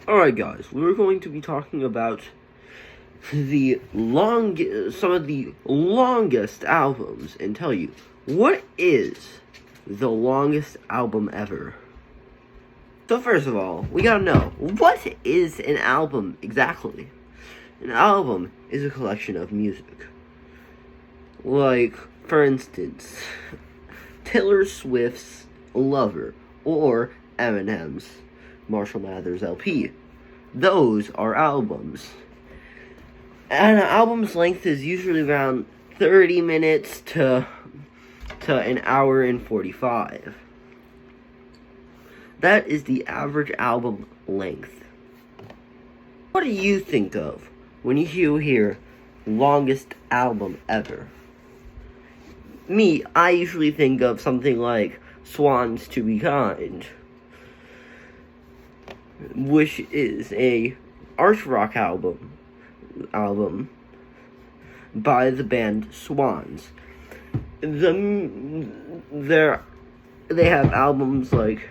Alright guys, we're going to be talking about some of the longest albums and tell you, what is the longest album ever? So first of all, we gotta know, what is an album exactly? An album is a collection of music. Like, for instance, Taylor Swift's Lover or Eminem's Marshall Mathers LP. Those are albums. And an album's length is usually around 30 minutes to an hour and 45. That is the average album length. What do you think of when you hear longest album ever? Me, I usually think of something like Swan's To Be Kind, which is a arch rock album by the band Swans. They have albums like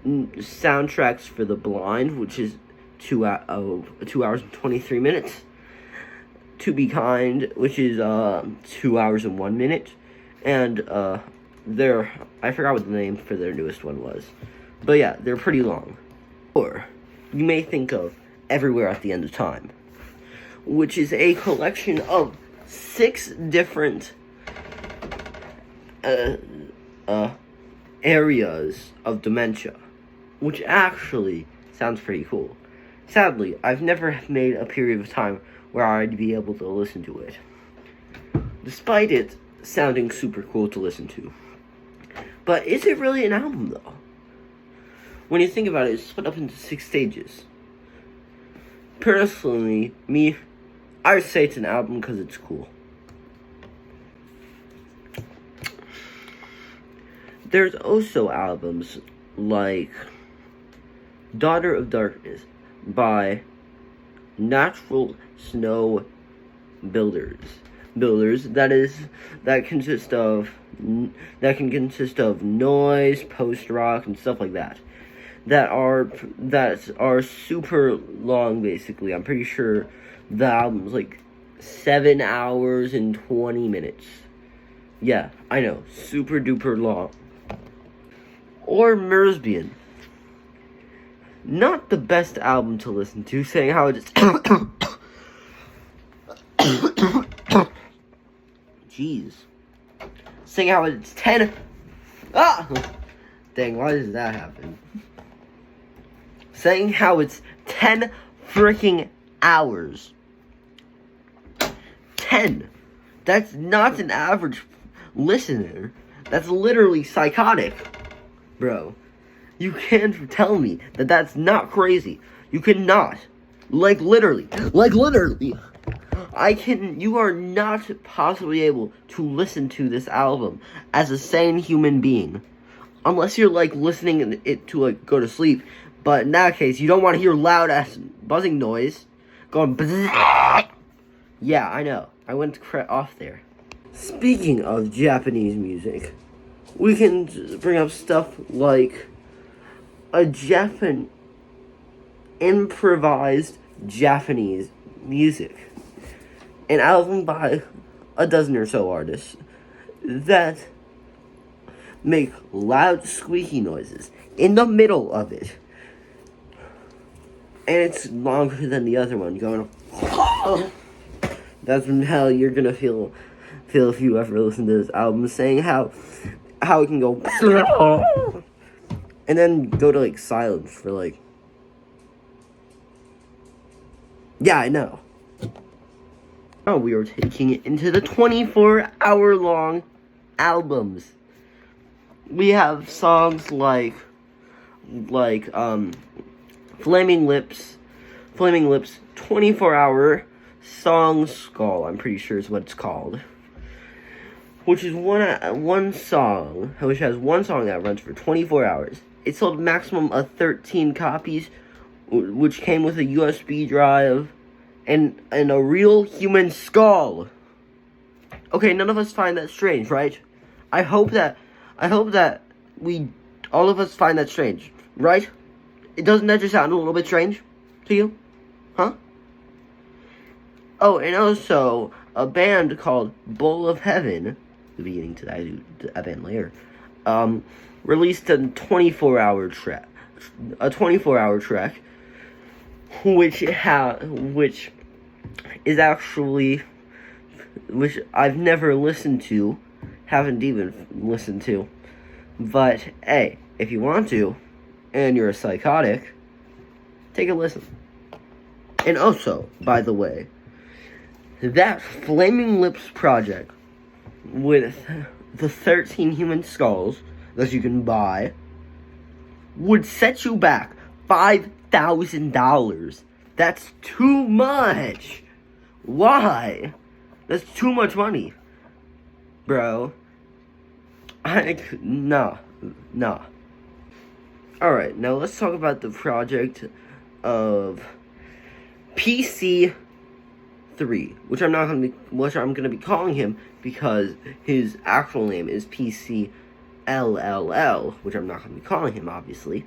Soundtracks for the Blind, which is 2 hours and 23 minutes. To Be Kind, which is 2 hours and 1 minute, and I forgot what the name for their newest one was, but yeah, they're pretty long. Or you may think of Everywhere at the End of Time, which is a collection of 6 different areas of dementia, which actually sounds pretty cool. Sadly, I've never made a period of time where I'd be able to listen to it, despite it sounding super cool to listen to. But is it really an album, though? When you think about it, it's split up into 6 stages. Personally, I would say it's an album because it's cool. There's also albums like Daughter of Darkness by Natural Snow Builders that can consist of noise, post rock, and stuff like that are super long. Basically, I'm pretty sure the album's like 7 hours and 20 minutes. Yeah, I know, super duper long. Or Mersbian, not the best album to listen to, saying how it's jeez, saying how it's 10 dang, why does that happen? Saying how it's 10 freaking hours. 10. That's not an average listener. That's literally psychotic, bro. You can't tell me that that's not crazy. You cannot. Like literally. You are not possibly able to listen to this album as a sane human being. Unless you're like listening it to like go to sleep. But in that case, you don't want to hear loud ass buzzing noise going bzzz. Yeah, I know. I went off there. Speaking of Japanese music, we can bring up stuff like a improvised Japanese music. An album by a dozen or so artists that make loud squeaky noises in the middle of it. And it's longer than the other one, going that's how you're gonna feel if you ever listen to this album, saying how it can go and then go to like silence for like, yeah, I know. Oh, we are taking it into the 24-hour long albums. We have songs like Flaming Lips 24-hour song skull, I'm pretty sure is what it's called, which is one song that runs for 24 hours. It sold a maximum of 13 copies, which came with a USB drive and a real human skull. Okay, none of us find that strange, right? I hope that all of us find that strange, right? Doesn't that just sound a little bit strange to you? Huh? Oh, and also, a band called Bowl of Heaven, the beginning to that band later, released a 24-hour track. A 24-hour track, which is actually, which I've never listened to, haven't even listened to. But, hey, if you want to, and you're a psychotic, take a listen. And also, by the way, that Flaming Lips project with the 13 human skulls that you can buy would set you back $5,000. That's too much. Why? That's too much money, bro. Nah. Alright, now let's talk about the project of PC3, which I'm gonna be calling him because his actual name is PCLLL, which I'm not gonna be calling him, obviously,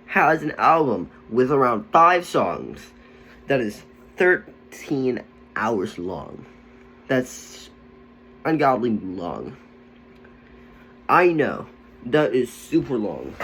has an album with around 5 songs that is 13 hours long. That's ungodly long. I know, that is super long.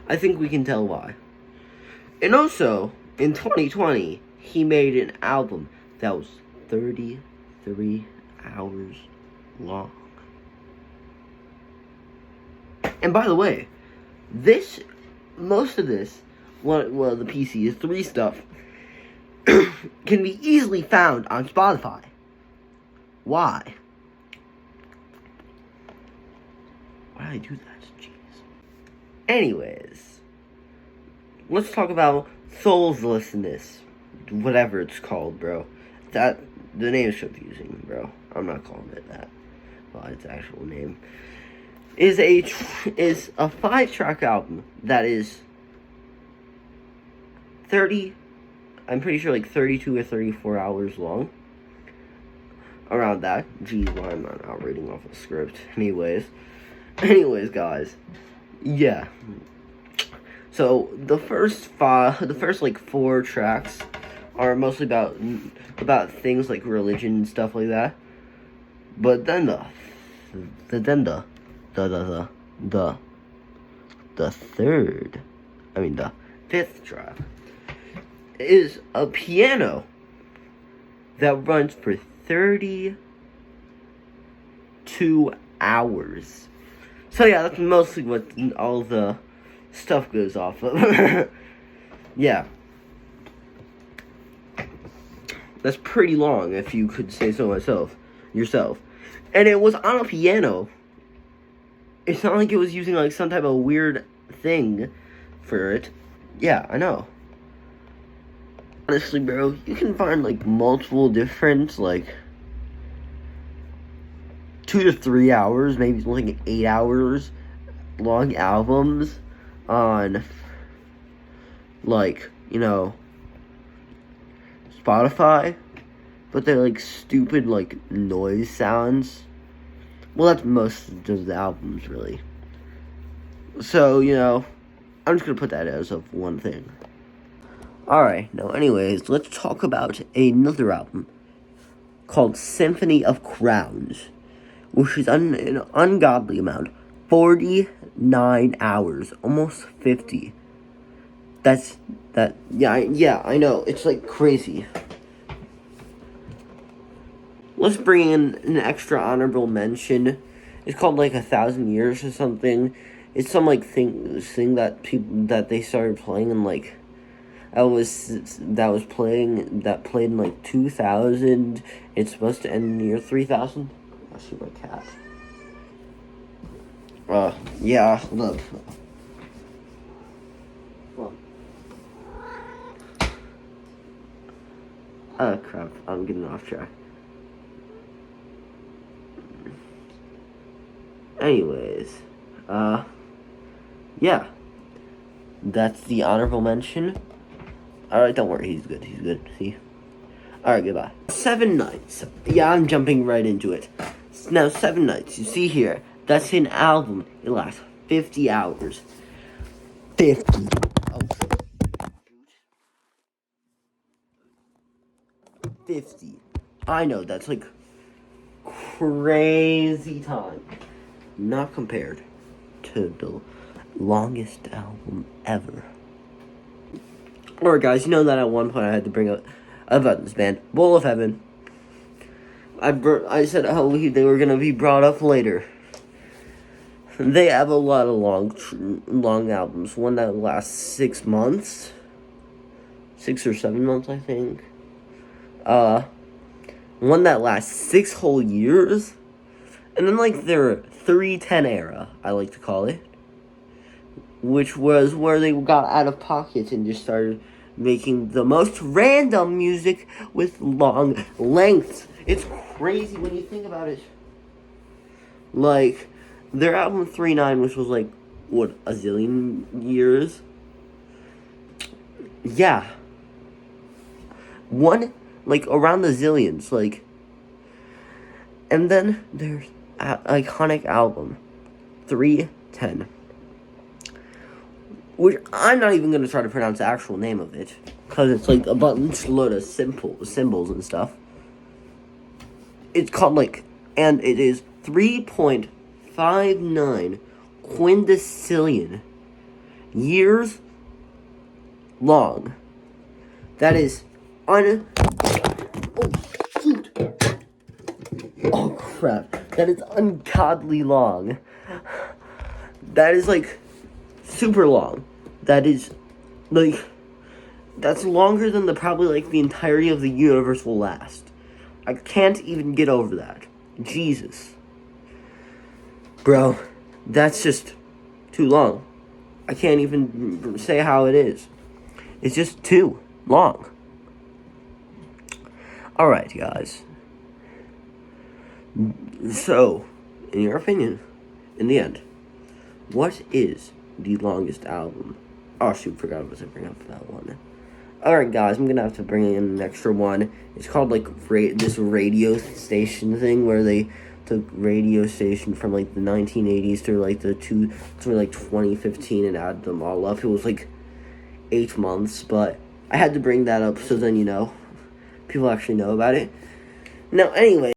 I think we can tell why. And also, in 2020, he made an album that was 33 hours long. And by the way, most of this, well, the PC3 stuff, can be easily found on Spotify. Why? Why did I do that? Jeez. Anyways, let's talk about Soullessness, whatever it's called, bro. The name's confusing, bro. I'm not calling it that. Well, its actual name is a 5-track album that is 30. I'm pretty sure like 32 or 34 hours long. Around that. Geez, why am I not reading off a script? Anyways, guys. Yeah. So the first like 4 tracks are mostly about things like religion and stuff like that. But then the fifth track is a piano that runs for 32 hours. So yeah, that's mostly what all the stuff goes off of. Yeah. That's pretty long, if you could say so yourself. And it was on a piano. It's not like it was using like some type of weird thing for it. Yeah, I know. Honestly, bro, you can find like multiple different like 2 to 3 hours, maybe like 8 hours long albums on like, Spotify, but they're like stupid like noise sounds. Well, that's most of the albums, really. So, I'm just gonna put that as of one thing. Alright, now anyways, let's talk about another album called Symphony of Crowns, which is an ungodly amount. 49 hours, almost 50. Yeah, I know, it's like crazy. Let's bring in an extra honorable mention. It's called like 1,000 Years or something. It's some like thing that they started playing in like that played in like 2000. It's supposed to end in the year 3000. I see my cat. Yeah, look. Oh crap, I'm getting off track. Anyways, yeah. That's the honorable mention. Alright, don't worry, he's good, see? Alright, goodbye. 7 Nights. Yeah, I'm jumping right into it. Now, 7 Nights, you see here, that's an album. It lasts 50 hours. 50. Oh, 50. I know, that's like crazy time. Not compared to the longest album ever. Alright, guys, you know that at one point I had to bring up about this band, Bowl of Heaven. I said how they were gonna be brought up later. They have a lot of long albums. One that lasts 6 months, 6 or 7 months, I think. One that lasts 6 whole years, and then like their 310 era, I like to call it, which was where they got out of pocket and just started making the most random music with long lengths. It's crazy when you think about it. Like, their album 3-9, which was like, what, a zillion years? Yeah. One, like, around the zillions, like. And then their iconic album, 310. Which I'm not even going to try to pronounce the actual name of it, because it's like a bunch load of symbols and stuff. It's called like, and it is 3.59 quintillion years long. That is oh shoot. Oh crap. That is ungodly long. That is like super long. That is like, that's longer than probably like the entirety of the universe will last. I can't even get over that. Jesus. Bro, that's just too long. I can't even say how it is. It's just too long. Alright, guys. So, in your opinion, in the end, what is the longest album? Oh shoot, forgot I was going to bring up that one. Alright, guys, I'm going to have to bring in an extra one. It's called, like, this radio station thing where they took radio station from, like, the 1980s to, like, to 2015 and added them all up. It was, like, 8 months, but I had to bring that up so then, you know, people actually know about it. Now, anyway.